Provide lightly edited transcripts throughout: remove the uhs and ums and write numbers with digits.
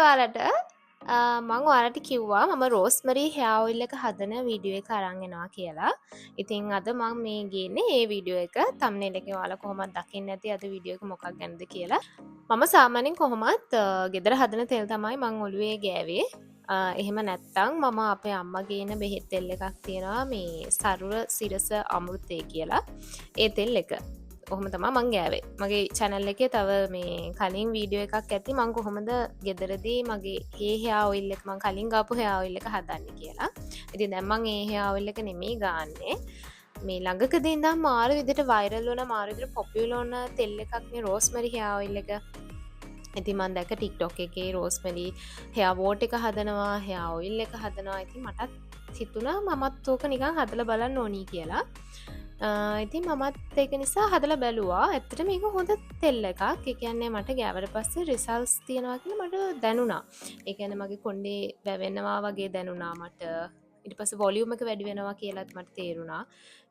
ඔයාලට මං ඔයාලට කිව්වා මම රෝස්මරි හෙයා ඔයිල් එක හදන වීඩියෝ එක අරන් එනවා කියලා. ඉතින් අද මං මේ ගේන්නේ ඒ වීඩියෝ එක තම්බ්නේල් එකේ ඔයාලා කොහොමද දකින්නේ නැති අද වීඩියෝ එක මොකක් ගැනද කියලා. මම සාමාන්‍යයෙන් කොහොමත් ගෙදර හදන තෙල් තමයි මං ඔළුවේ ගෑවේ. එහෙම නැත්තම් මම අපේ අම්මා ගේන බෙහෙත් තෙල් එකක් තියෙනවා මේ සරුර සිරස අමෘතය කියලා. ඒ තෙල් එක. ඔහොම තමා මං ගෑවේ මගේ චැනල් එකේ තව මේ කලින් වීඩියෝ එකක් ඇති මං කොහොමද ගෙදරදී මගේ ඒ හෙයා ඔයිල් එක මං කලින් ගාපු හෙයා ඔයිල් එක හදන්න කියලා. ඉතින් දැන් මං ඒ හෙයා ඔයිල් එක නෙමෙයි ගාන්නේ. මේ ළඟකදී ඉඳන් මාරු විදිහට වයිරල් වුණ මාරු විදිහට පොපියුලර් වුණ තෙල් එකක් මේ රෝස්මරි හෙයා ඔයිල් එක. ඉතින් මං දැක්ක TikTok එකේ රෝස්මරි හෙයා වෝට් එක හදනවා හෙයා ඔයිල් එක හදනවා. ඉතින් මටත් හිතුණා මමත් ඕක නිකන් හදලා බලන්න ඕනි කියලා. ඉතින් මමත් ඒක නිසා හදලා බැලුවා. ඇත්තට මේක හොඳ තෙල් එකක්. ඒ කියන්නේ මට ගෑවට පස්සේ රිසල්ට්ස් තියෙනවා කියලා මට දැනුණා. ඒ කියන්නේ මගේ කොණ්ඩේ වැවෙනවා වගේ දැනුණා මට. ඊට පස්සේ වොලියුම් එක වැඩි වෙනවා කියලාත් මට තේරුණා.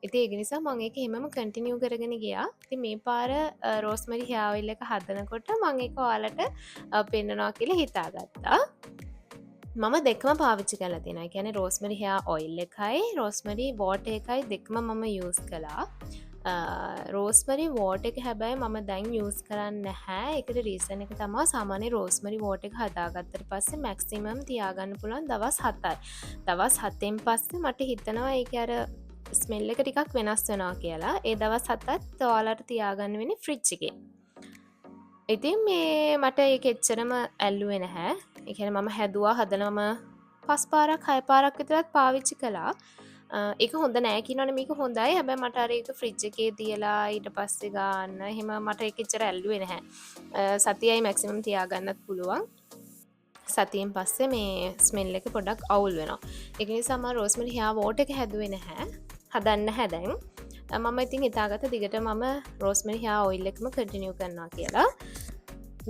ඉතින් ඒක නිසා මම ඒක හැමම කන්ටිනියු කරගෙන ගියා. ඉතින් මේ පාර රෝස්මරි හෙයා ඔයිල් එක හදනකොට මම ඒක ඔයාලට පෙන්නනවා කියලා හිතාගත්තා. මම දෙකම පාවිච්චි කරලා තියෙනවා. ඒ කියන්නේ රෝස්මරි හෙයා ඔයිල් එකයි රෝස්මරි වෝටර් එකයි දෙකම මම යූස් කළා. රෝස්මරි වෝටර් එක හැබැයි මම දැන් යූස් කරන්නේ නැහැ. ඒකට රීසන් එක තමයි සාමාන්‍ය රෝස්මරි වෝටර් එක හදාගත්තට පස්සේ මැක්සිමම් තියාගන්න පුළුවන් දවස් 7යි. දවස් 7න් පස්සේ මට හිතෙනවා ඒක අර ස්මෙල් එක ටිකක් වෙනස් වෙනවා කියලා. ඒ දවස් 7ත් ඔයාලට තියාගන්න වෙන්නේ ෆ්‍රිජ් එකේ. ඉතින් මේ මට ඒක එච්චරම ඇල්ලුවේ නැහැ. ඒ කියන්නේ මම හැදුවා හදනම 5 පාරක් 6 පාරක් විතරත් පාවිච්චි කළා. ඒක හොඳ නෑ කියනවනේ මේක හොඳයි. හැබැයි මට අර ඒක ෆ්‍රිජ් එකේ තියලා ඊට පස්සේ ගන්න එහෙම මට ඒක එච්චර ඇල්ලුවේ නැහැ. සතියයි මැක්සිමම් තියාගන්නත් පුළුවන්. සතියෙන් පස්සේ මේ ස්මෙල් එක පොඩ්ඩක් අවුල් වෙනවා. ඒක නිසා මම රෝස්මරි හෙයා වෝටර් එක හැදුවේ නැහැ. හදන්න නැහැ දැන්. මම ඉතින් හිතාගත්ත දිගට මම රෝස්මරි හෙයා ඔයිල් එකම කන්ටිනියු කරනවා කියලා.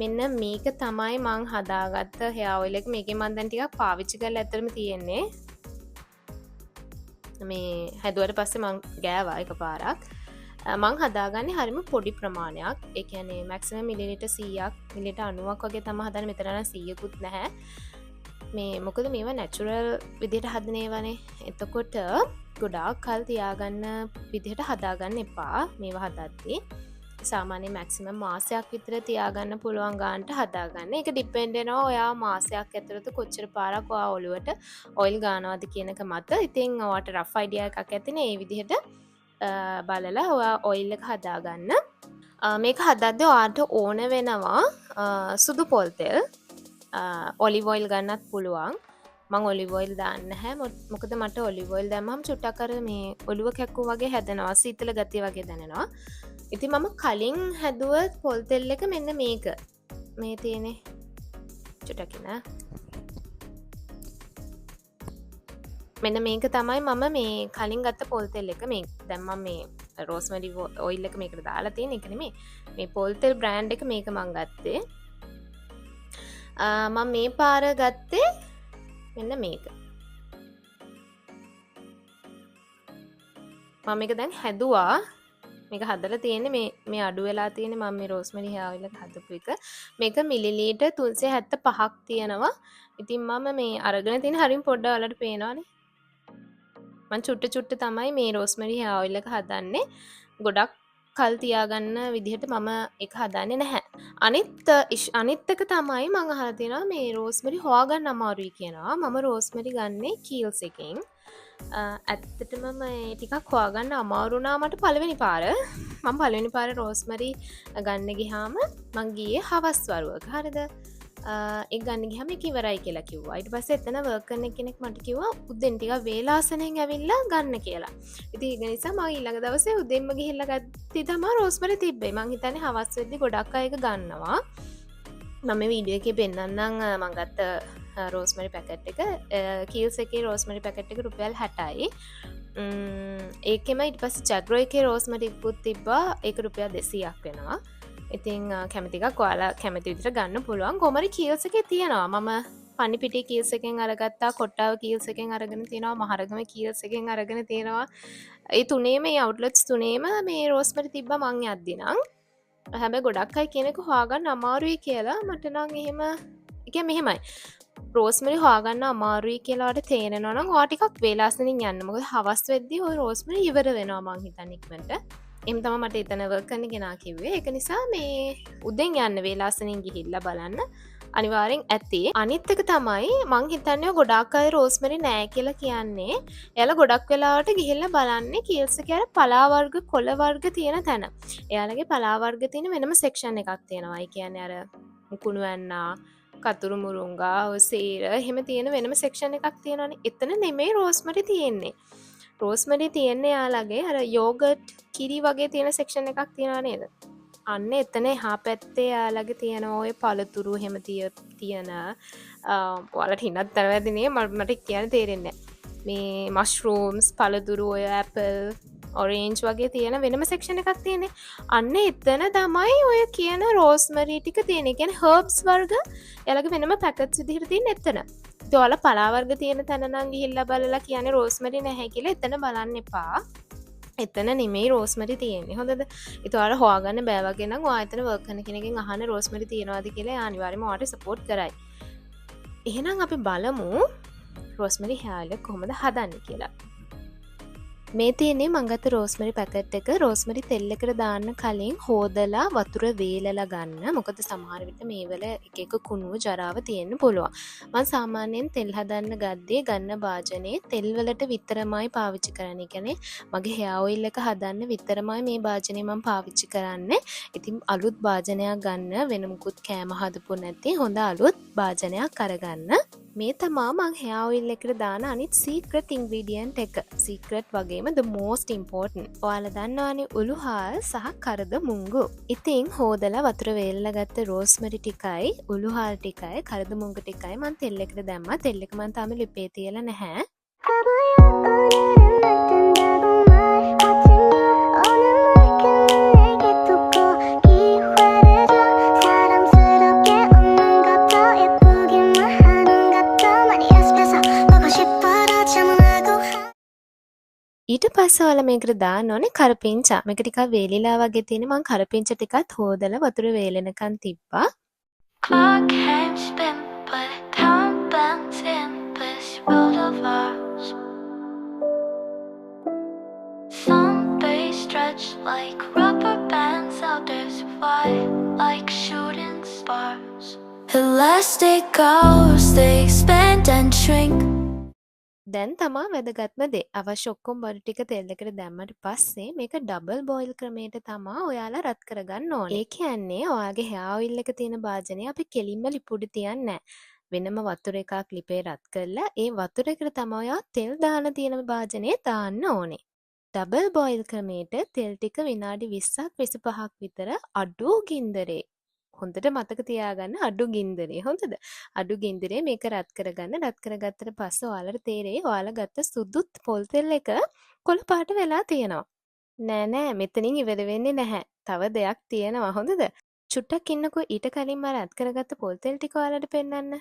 මෙන්න මේක තමයි මං හදාගත්ත හෙයා ඔයිල් එක. මේකේ මම දැන් ටිකක් පාවිච්චි කරලා ඇත්තටම තියෙන්නේ. මේ හැදුවට පස්සේ මං ගෑවා එකපාරක්. මං හදාගන්නේ හරිම පොඩි ප්‍රමාණයක්. ඒ කියන්නේ මැක්සිමම් මිලිලිටර් 100ක් මිලිලිටර් 90ක් වගේ තමයි හදන්නේ. මෙතන නම් 100කුත් නැහැ. මේ මොකද මේවා නැචරල් විදිහට හදන ඒවානේ. එතකොට ගොඩාක් කල් තියාගන්න විදිහට හදාගන්න එපා මේවා හදද්දී. සාමාන්‍ය මැක්සිමම් මාසයක් විතර තියාගන්න පුළුවන් ගානට හදාගන්න. ඒක ඩිපෙන්ඩ් වෙනවා ඔයා මාසයක් ඇතුළත කොච්චර පාරක් ඔයා ඔලුවට ඔයිල් ගානවද කියන එක මත. ඉතින් ඔයාට රෆ් අයිඩියා එකක් ඇතිනේ මේ විදිහට බලලා ඔයා ඔයිල් එක හදාගන්න. මේක හදද්දී ඔයාට ඕන වෙනවා සුදු පොල් තෙල්. ඔලිව් ඔයිල් ගන්නත් පුළුවන්. මං ඔලිව් ඔයිල් දාන්නේ නැහැ. මොකද මට ඔලිව් ඔයිල් දැම්මම චුට්ටක් අර මේ ඔලුව කැක්කුම් වගේ හැදෙනවා. සීතල ගතිය වගේ දැනෙනවා. ඉතින් මම කලින් හැදුව පොල් තෙල් එක මෙන්න මේක. මේ තියෙන්නේ චුට්ටක් නේ. මෙන්න මේක තමයි මම මේ කලින් ගත්ත පොල් තෙල් එක. මේ දැන් මම මේ රෝස්මරි ඔයිල් එක මේකට දාලා තියෙන එක නෙමෙයි. මේ පොල් තෙල් බ්‍රෑන්ඩ් එක මේක මං ගත්තේ. මම මේ පාර ගත්තේ මෙන්න මේක. මම මේක දැන් හැදුවා. මේක හදලා තියෙන්නේ මේ අඩු වෙලා තියෙන්නේ මම මේ රෝස්මරි හෙයා ඔයිල් එක හදපු එක. මේක මිලිලීටර් 375ක් තියෙනවා. ඉතින් මම මේ අරගෙන තියෙන හරිම පොඩ්ඩක් ඔයාලට පේනවනේ. මම චුට්ට තමයි මේ රෝස්මරි හෙයා ඔයිල් එක හදන්නේ. ගොඩක් කල් තියාගන්න විදිහට මම ඒක හදන්නේ නැහැ. අනිත් එක තමයි මම අහලා තියෙනවා මේ රෝස්මරි හොයාගන්න අමාරුයි කියනවා. මම රෝස්මරි ගන්නේ කීල්ස් එකෙන්. ඇත්තටම මේ ටිකක් හොයාගන්න අමාරු වුණා මට පළවෙනි පාර. මම පළවෙනි පාර රෝස්මරි ගන්න ගියාම මං ගියේ හවස් වරුවක. හරිද? ඒක ගන්න ගියාම ඒක ඉවරයි කියලා කිව්වා. ඊට පස්සේ එතන වර්ක් කරන කෙනෙක් මට කිව්වා උදෙන් ටිකක් වේලාසනෙන් ඇවිල්ලා ගන්න කියලා. ඉතින් ඒක නිසා මම ඊළඟ දවසේ උදෙන්ම ගිහිල්ලා ගත්තී තමයි රෝස්මරි තිබ්බේ. මං හිතන්නේ හවස් වෙද්දි ගොඩක් අය ඒක ගන්නවා. මම වීඩියෝ එකේ පෙන්නන්නම් මං ගත්ත රෝස්මරි පැකට් එක. කීල්ස් එකේ රෝස්මරි පැකට් එක රුපියල් 60යි. ඒකෙම ඊට පස්සේ ජැග්‍රෝ එකේ රෝස්මරි ඉක්කුත් තිබ්බා. ඒක රුපියල් 200ක් වෙනවා. ඉතින් කැමති එකක් ඔයාලා කැමති විදිහට ගන්න පුළුවන්. කොහමරි කීල්ස් එකේ තියෙනවා. මම පන්නිපිටිය කීල්ස් එකෙන් අරගත්තා. කොට්ටාව කීල්ස් එකෙන් අරගෙන තියෙනවා. මහරගම කීල්ස් එකෙන් අරගෙන තියෙනවා. ඒ තුනේම මේ අවුට්ලට්ස් තුනේම මේ රෝස්මරි තිබ්බා මං යද්දි නම්. හැබැයි ගොඩක් අය කියන එක හොයාගන්න අමාරුයි කියලා මට නම් එහෙම එක මෙහෙමයි රෝස්මරි හොයාගන්න අමාරුයි කියලාට තේරෙනවා නම් ඔයා ටිකක් වේලාසනින් යන්න මොකද හවස් වෙද්දී ඔය රෝස්මරි ඉවර වෙනවා මං හිතන්නේ ඉක්මනට එම් තම මට එතන වර්ක් කරන්න ගෙනා කිව්වේ ඒක නිසා මේ උදෙන් යන්න වේලාසනින් ගිහිල්ලා බලන්න අනිවාරෙන් ඇති අනිත්තක තමයි මං හිතන්නේ ගොඩක් අය රෝස්මරි නෑ කියලා කියන්නේ එයාලා ගොඩක් වෙලාවට ගිහිල්ලා බලන්නේ කීල්ස් එකේ අර පලාවර්ග කොළ වර්ග තියෙන තැන. එයාලගේ පලාවර්ග තියෙන වෙනම සෙක්ෂන් එකක් තියෙනවා. ඒ කියන්නේ අර මුකුණු ඇන්නා, කතුරු මුරුංගා, සේර එහෙම තියෙන වෙනම සෙක්ෂන් එකක් තියෙනවානේ. එතන නෙමෙයි රෝස්මරි තියෙන්නේ. රෝස්මරි තියෙන්නේ යාලගේ අර යෝගට් කිරි වගේ තියෙන සෙක්ෂන් එකක් තියෙනවා නේද? අන්න එතන එහා පැත්තේ යාලගේ තියෙන ඔය පළතුරු එහෙම තියෙන ඔයාලට හිනත් තරවැදිනේ මට කියන්න තේරෙන්නේ මේ මශ්රූම්ස් පළතුරු ඔය ඇපල් ඔරේන්ජ් වගේ තියෙන වෙනම සෙක්ෂණ එකක් තියෙන්නේ අන්න එතන තමයි ඔය කියන රෝස්මරී ටික තියෙන කියන හර්බ්ස් වර්ග එයාලගේ වෙනම පැකට්ස් විදිහට තියෙන එතන ඔයාල පලාවර්ග තියෙන තැන නම් ගිහිල්ලා බලලා කියන්නේ රෝස්මරි නැහැ කියලා එතන බලන්න එපා එතන නෙමේ රෝස්මරි තියෙන්නේ හොඳද ඉතුවාට හවාගන්න බෑවගෙන වාතන වර්කන කෙනකින් අහන රෝස්මරි තියෙනවාද කියලා අනිවාර්යම වාට සපෝට් කරයි එහෙනම් අපි බලමු රෝස්මරි හෑල්ල කොහොමද හදන්න කියලා මේ තියන්නේ මංගත රෝස්මරි පැකට් එක රෝස්මරි තෙල්ලකට දාන්න කලින් හෝදලා වතුර වේලලා ගන්න මොකද සමහර විට මේ වල එක කුණුව ජරාව තියෙන්න පුළුවන් මම සාමාන්‍යයෙන් තෙල් හදන්න ගද්දී ගන්න භාජනයේ තෙල් වලට විතරමයි පාවිච්චි කරන්නේ කියන්නේ මගේ හෙයා ඔයිල් එක හදන්න විතරමයි මේ භාජනය මම පාවිච්චි කරන්නේ ඉතින් අලුත් භාජනයක් ගන්න වෙන මුකුත් කෑම හදපු නැති හොඳ අලුත් භාජනයක් අරගන්න මේ තමා මං හෙයා ඔයිල් එකට දාන අනිත් සීක්‍රට් ඉන්ග්‍රීඩියන්ට් එක සීක්‍රට් වගේම the most important ඔයාලා දන්නවනේ උළුහාල් සහ කරද මුංගු ඉතින් හොදලා වතුර වේලලා ගත්ත රෝස්මරි ටිකයි උළුහාල් ටිකයි කරද මුංගු ටිකයි මං තෙල් එකට දැම්මා තෙල් එක මං තාම ලිපේ තියලා නැහැ ඊට පස්සේ ඔයාලා මේකට දාන්න ඕනේ කරපිංචා. මේක ටිකක් වේලිලා වගේ තියෙන මං කරපිංචා ටිකත් හොදලා වතුර වේලෙනකන් තිබ්බා. Clock hands spin but time bends in this world of ours. Some days stretch like rubber bands, others fly like shooting stars. Elastic hours they expand and shrink. දැන් තමා වැදගත්ම දේ අවශ්‍ය ඔක්කොම බඩු ටික තෙල් එකට දැම්මට පස්සේ මේක ඩබල් බොයිල් ක්‍රමයට තමා ඔයාලා රත් කරගන්න ඕනේ. ඒ කියන්නේ ඔයාගේ හෙයා ඔයිල් එක තියෙන භාජනය අපි කෙලින්ම ලිපුඩු තියන්නේ නැහැ. වෙනම වතුර එකක් ලිපේ රත් කරලා ඒ වතුර එකට තමයි ඔයා තෙල් දාන තියෙන භාජනය දාන්න ඕනේ. ඩබල් බොයිල් ක්‍රමයට තෙල් ටික විනාඩි 20ක් 25ක් විතර අඩු ගින්දරේ හොඳට මතක තියාගන්න අඩු ගින්දරේ හොඳද අඩු ගින්දරේ මේක රත් කරගන්න රත් කරගත්තට පස්සේ ඔයාලට තේරෙයි ඔයාලා ගත්ත සුදුත් පොල් තෙල් එක කොළ පාට වෙලා තියෙනවා නෑ මෙතනින් ඉවර වෙන්නේ නැහැ තව දෙයක් තියෙනවා හොඳද චුට්ටක් ඉන්නකෝ ඊට කලින් මම රත් කරගත්ත පොල් තෙල් ටික ඔයාලට පෙන්නන්න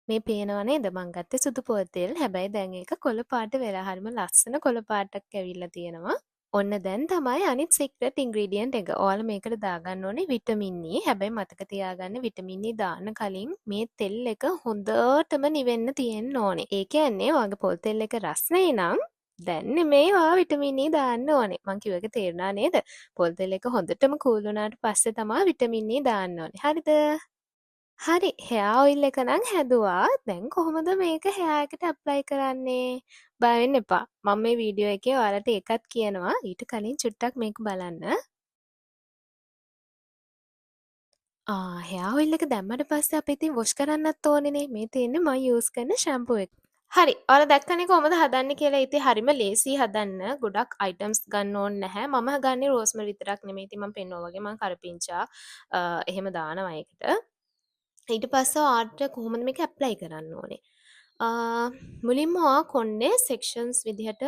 මේ පේනව නේද මං ගත්තේ සුදු පොල් තෙල් හැබැයි දැන් ඒක කොළ පාට වෙලා හරිම ලස්සන කොළ පාටක් ඇවිල්ලා තියෙනවා ඔන්න දැන් තමයි අනිත් සීක්‍රට් ඉන්ග්‍රීඩියන්ට් එක. ඔයාලා මේකට දාගන්න ඕනේ විටමින් E. හැබැයි මතක තියාගන්න විටමින් E දාන්න කලින් මේ තෙල් එක හොඳටම නිවෙන්න තියෙන්න ඕනේ. ඒ කියන්නේ ඔයාගේ පොල් තෙල් එක රස්නේ නම් දැන් නෙමෙයි ඔයා විටමින් E දාන්න ඕනේ. මං කිව්ව එක තේරුණා නේද? පොල් තෙල් එක හොඳටම කූල් වුණාට පස්සේ තමයි විටමින් E දාන්න ඕනේ. හරිද? හරි හෙයා ඔයිල් එක නම් හැදුවා දැන් කොහොමද මේක හෙයා එකට ඇප්ලයි කරන්නේ බය වෙන්න එපා මම මේ වීඩියෝ එකේ ඔයාලට ඒකත් කියනවා ඊට කලින් චුට්ටක් මේක බලන්න හෙයා ඔයිල් එක දැම්මට පස්සේ අපි ඉතින් වොෂ් කරන්නත් ඕනේනේ මේ තියෙන්නේ මම යූස් කරන ෂැම්පූ එක හරි ඔයාලා දැක්කනේ කොහොමද හදන්නේ කියලා ඉතින් හරිම ලේසි හදන්න ගොඩක් අයිටම්ස් ගන්න ඕනේ නැහැ මම ගන්නේ රෝස්මරි විතරක් නෙමෙයි ඉතින් මම පෙන්නුවා වගේ මම කරපිංචා එහෙම දානවා ඒකට ඊට පස්සේ ඔයාට කොහොමද මේක ඇප්ලයි කරන්න ඕනේ. මුලින්ම ඔයා කොණ්ඩේ සෙක්ෂන්ස් විදිහට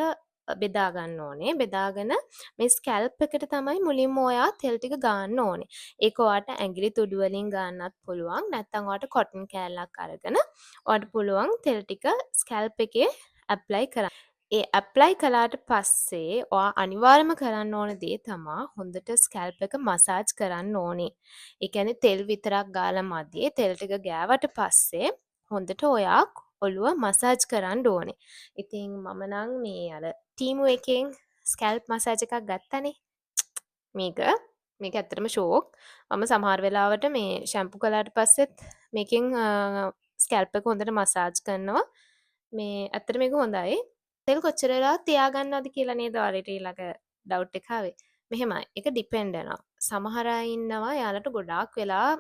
බෙදා ගන්න ඕනේ. බෙදාගෙන මේ ස්කැල්ප් එකට තමයි මුලින්ම ඔයා තෙල් ටික ගන්න ඕනේ. ඒක ඔයාට ඇඟිලි තුඩු වලින් ගන්නත් පුළුවන්. නැත්නම් ඔයාට කොටන් කෑල්ලක් අරගෙන ඔයාට පුළුවන් තෙල් ටික ස්කැල්ප් එකේ ඇප්ලයි කරන්න. ඒ ඇප්ලයි කළාට පස්සේ ඔයා අනිවාර්යයෙන්ම කරන්න ඕන දේ තමා හොඳට ස්කැල්ප් එක මසාජ් කරන්න ඕනේ. ඒ කියන්නේ තෙල් විතරක් ගාලා මදි. තෙල් ටික ගෑවට පස්සේ හොඳට ඔයා ඔළුව මසාජ් කරන්න ඕනේ. ඉතින් මම නම් මේ අර ටීමු එකෙන් ස්කැල්ප් මසාජ් එකක් ගත්තනේ. මේක මේක ඇත්තටම ෂෝක්. මම සමහර වෙලාවට මේ ෂැම්පු කළාට පස්සෙත් මේකෙන් ස්කැල්ප් එක හොඳට මසාජ් කරනවා. මේ ඇත්තට මේක හොඳයි. තෙල් කොච්චර වෙලාවක් තියාගන්නවද කියලා නේද ඔයාලට ඊළඟ ඩවුට් එක ආවේ. මෙහෙමයි. ඒක ඩිපෙන්ඩ් වෙනවා. සමහර අය ඉන්නවා යාලට ගොඩාක් වෙලා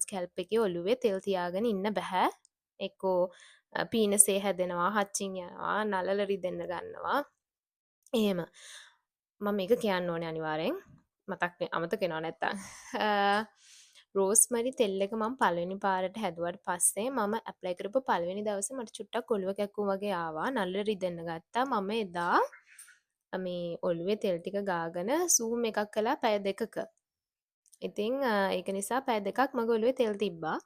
ස්කැල්ප් එකේ ඔළුවේ තෙල් තියාගෙන ඉන්න බෑ. එක්කෝ පීනසේ හැදෙනවා, හච්චින් යනවා, නලල රිදෙන්න ගන්නවා. එහෙම. මම මේක කියන්න ඕනේ අනිවාර්යෙන්. අමතක වෙනවා නැත්තම්. රෝස්මරි තෙල් එක මම පළවෙනි පාරට හැදුවට පස්සේ මම ඇප්ලයි කරපු පළවෙනි දවසේ මට චුට්ටක් ඔළුව කැක්කුම් වගේ ආවා. නළල රිදෙන්න ගත්තා. මම එදා මේ ඔළුවේ තෙල් ටික ගාගෙන සූම් එකක් කළා පැය දෙකක. ඉතින් ඒක නිසා පැය දෙකක් මගේ ඔළුවේ තෙල් තිබ්බා.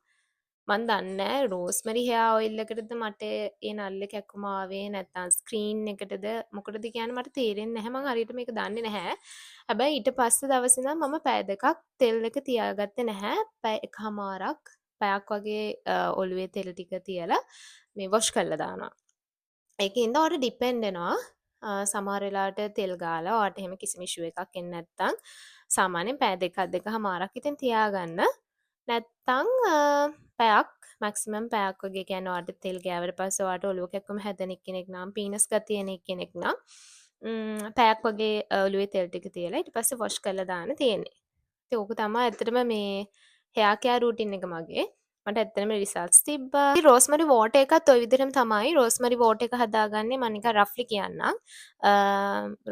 මන් දන්නේ රෝස්මරි හෙයා ඔයිල් එකටද මට ඒ නල්ලේ කැක්කුම ආවේ නැත්නම් ස්ක්‍රීන් එකටද මොකටද කියන්නේ මට තේරෙන්නේ නැහැ. මම හරියට මේක දන්නේ නැහැ. හැබැයි ඊට පස්සේ දවසේ ඉඳන් මම පැය දෙකක් තෙල් එක තියාගත්තේ නැහැ. පැය එකහමාරක් පැයක් වගේ ඔළුවේ තෙල් ටික තියලා මේ වොෂ් කරලා දානවා. ඒකින්ද ඔයාලට ඩිපෙන්ඩ් වෙනවා. සමහර වෙලාවට තෙල් ගාලා ඔයාලට එහෙම කිසිම ඉෂුව එකක් එන්නේ නැත්නම් සාමාන්‍යයෙන් පැය දෙකක් දෙකහමාරක් ඉතින් තියාගන්න. නැත්තං පැයක් මැක්සිමම් පැයක් වගේ කියන්නේ ඔයාලට තෙල් ගෑවට පස්සේ ඔයාලට ඔලුව කැක්කුම හැදෙන කෙනෙක් නම් පීනස් ගතිය එන කෙනෙක් නම් පැයක් වගේ ඔලුවේ තෙල් ටික තියලා ඊට පස්සේ වොෂ් කරලා දාන්න තියෙන්නේ. ඉතින් ඕක තමයි ඇත්තටම මේ හෙයා කෙයාර් රූටින් එක මගේ. මට ඇත්තටම රිසල්ට්ස් තිබ්බා. ඉතින් රෝස්මරි වෝටර් එකත් ওই විදිහටම තමයි. රෝස්මරි වෝටර් එක හදාගන්නේ මම නිකන් රෆ්ලි කියන්නම්.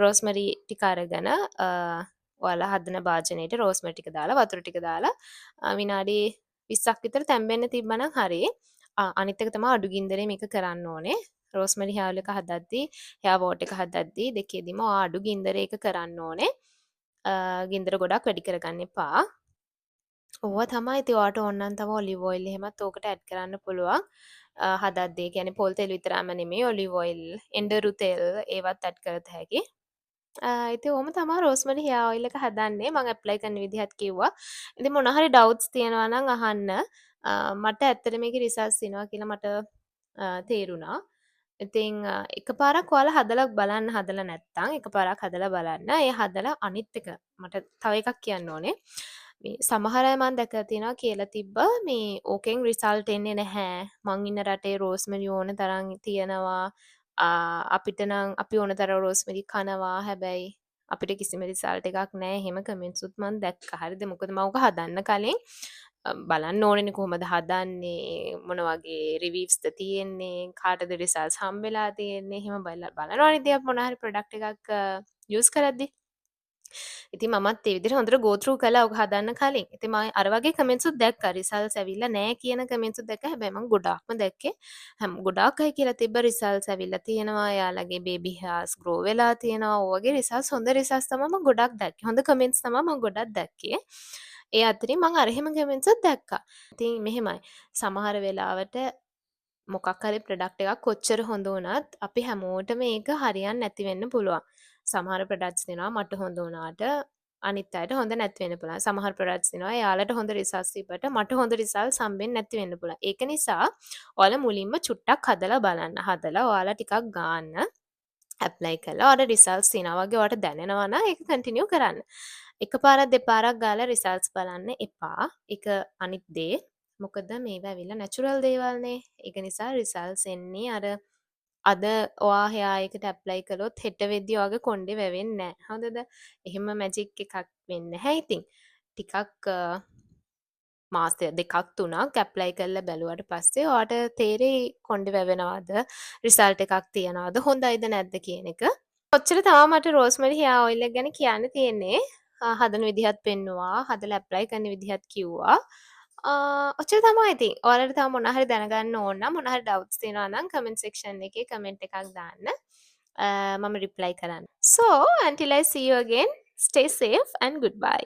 රෝස්මරි ටික අරගෙන ඔයාලා හදන භාජනයට රෝස්මරි ටික දාලා වතුර ටික දාලා විනාඩි 20ක් විතර තැම්බෙන්න තිබ්බනම් හරි. අනිත් එක තමයි අඩු ගින්දරේ මේක කරන්න ඕනේ. රෝස්මරි හෙයාර් එක හදද්දී හෙයාර් වෝටර් එක හදද්දී දෙකේදීම ඔයා අඩු ගින්දරේ එක කරන්න ඕනේ. ගින්දර ගොඩක් වැඩි කරගන්න එපා. ඕවා තමයි ඉතින් ඔයාට ඕන නම් තව ඔලිව් ඔයිල් එහෙමත් ඕකට ඇඩ් කරන්න පුළුවන්. හදද්දී ඒ කියන්නේ පොල් තෙල් විතරම නෙමෙයි ඔලිව් ඔයිල්, එඬරු තෙල් ඒවත් ඇඩ් කරත හැකි. ඉතින් ඔහොම තමයි රෝස්මරි හෙයාර් ඔයිල් එක හදන්නේ. මම ඇප්ලයි කරන විදිහත් කිව්වා. ඉතින් මොනවා හරි ඩවුට්ස් තියෙනවා නම් අහන්න. මට ඇත්තට මේකේ රිසල්ට්ස් තියෙනවා කියලා මට තේරුණා. ඉතින් එකපාරක් ඔයාලා හදලා බලන්න හදලා නැත්නම් එකපාරක් හදලා බලන්න. ඒ හදලා අනිත් එක මට තව එකක් කියන්න ඕනේ. මේ සමහර අය මම දැකලා තියෙනවා කියලා තිබ්බා මේ ඕකෙන් රිසල්ට් එන්නේ නැහැ. මං ඉන්න රටේ රෝස්මරි ඕන තරම් තියෙනවා. අපිට නම් අපි ඕන තරම් රෝස්මරි කනවා. හැබැයි අපිට කිසිම රිසල්ට් එකක් නැහැ. එහෙම කමෙන්ට්ස් උත් මම දැක්කා. හරිද? මොකද මම ඔක හදන්න කලින් බලන්න ඕනෙනේ කොහොමද හදන්නේ මොන වගේ රිවිව්ස්ද තියෙන්නේ කාටද රිසල්ට්ස් හම්බෙලා තියෙන්නේ එහෙම බලනවනේ ඉතින් අපි මොන හරි ප්‍රොඩක්ට් එකක් යූස් කරද්දී ඉතින් මමත් ඒ විදිහට හොඳට go through කළා ඔක හදන්න කලින්. ඉතින් මම අර වගේ කමෙන්ට්ස් උත් දැක්කා. රිසල්ට්ස් ඇවිල්ලා නැහැ කියන කමෙන්ට්ස් උත් දැක්කා. හැබැයි මම ගොඩාක්ම දැක්කේ ගොඩාක් අය කියලා තිබ්බ රිසල්ට්ස් ඇවිල්ලා තියෙනවා. එයාලගේ බේබි හෑර්ස් ග්‍රෝ වෙලා තියෙනවා. ඔය වගේ රිසල්ට්ස් හොඳ රිසල්ට්ස් තමයි මම ගොඩක් දැක්කේ. හොඳ කමෙන්ට්ස් තමයි මම ගොඩක් දැක්කේ. ඒ අතරින් මම අර එහෙම කමෙන්ට්ස් උත් දැක්කා. ඉතින් මෙහෙමයි. සමහර වෙලාවට මොකක් හරි ප්‍රොඩක්ට් එකක් කොච්චර හොඳ වුණත් අපි හැමෝටම ඒක හරියන්නේ නැති වෙන්න පුළුවන්. සමහර ප්‍රොඩක්ට්ස් දෙනවා මට හොඳ වුණාට අනිත් අයට හොඳ නැති වෙන්න පුළුවන්. සමහර ප්‍රොඩක්ට්ස් දෙනවා එයාලට හොඳ රිසල්ට්ස් තිබ්බට මට හොඳ රිසල්ට්ස් හම්බෙන්නේ නැති වෙන්න පුළුවන්. ඒක නිසා ඔයාලා මුලින්ම චුට්ටක් හදලා බලන්න. හදලා ඔයාලා ටිකක් ගාන්න. ඇප්ලයි කළා. ඔයාලට රිසල්ට්ස් තියෙනවා වගේ ඔයාලට දැනෙනවා නම් ඒක කන්ටිනියු කරන්න. එකපාරක් දෙපාරක් ගාලා රිසල්ට්ස් බලන්න එපා. ඒක අනිත් දේ. මොකද මේවා ඇවිල්ලා නැචරල් දේවල්නේ. ඒක නිසා රිසල්ට්ස් එන්නේ අර අද ඔයා හෙයා එකට ඇප්ලයි කළොත් හෙට වෙද්දි ඔයාගේ කොණ්ඩේ වැවෙන්නේ නැහැ. හොඳද? එහෙම මැජික් එකක් වෙන්නේ නැහැ ඉතින්. ටිකක් මාස දෙකක් තුනක් ඇප්ලයි කරලා බැලුවට පස්සේ ඔයාට තේරෙයි කොණ්ඩේ වැවෙනවද රිසල්ට් එකක් තියනවද හොඳයිද නැද්ද කියන එක. ඔච්චර තමයි මට රෝස්මරි හෙයා ඔයිල් එක ගැන කියන්න තියෙන්නේ. හදන විදිහත් පෙන්නුවා. හදලා ඇප්ලයි කරන විදිහත් කිව්වා. ඔච්චර තමයි ඉතින්. ඔයාලට තව මොනවා හරි දැනගන්න ඕන නම් මොනවා හරි ඩවුට්ස් තියෙනවා නම් කමෙන්ට් සෙක්ෂන් එකේ කමෙන්ට් එකක් දාන්න. මම රිප්ලයි කරන්න. So until I see you again, stay safe and goodbye.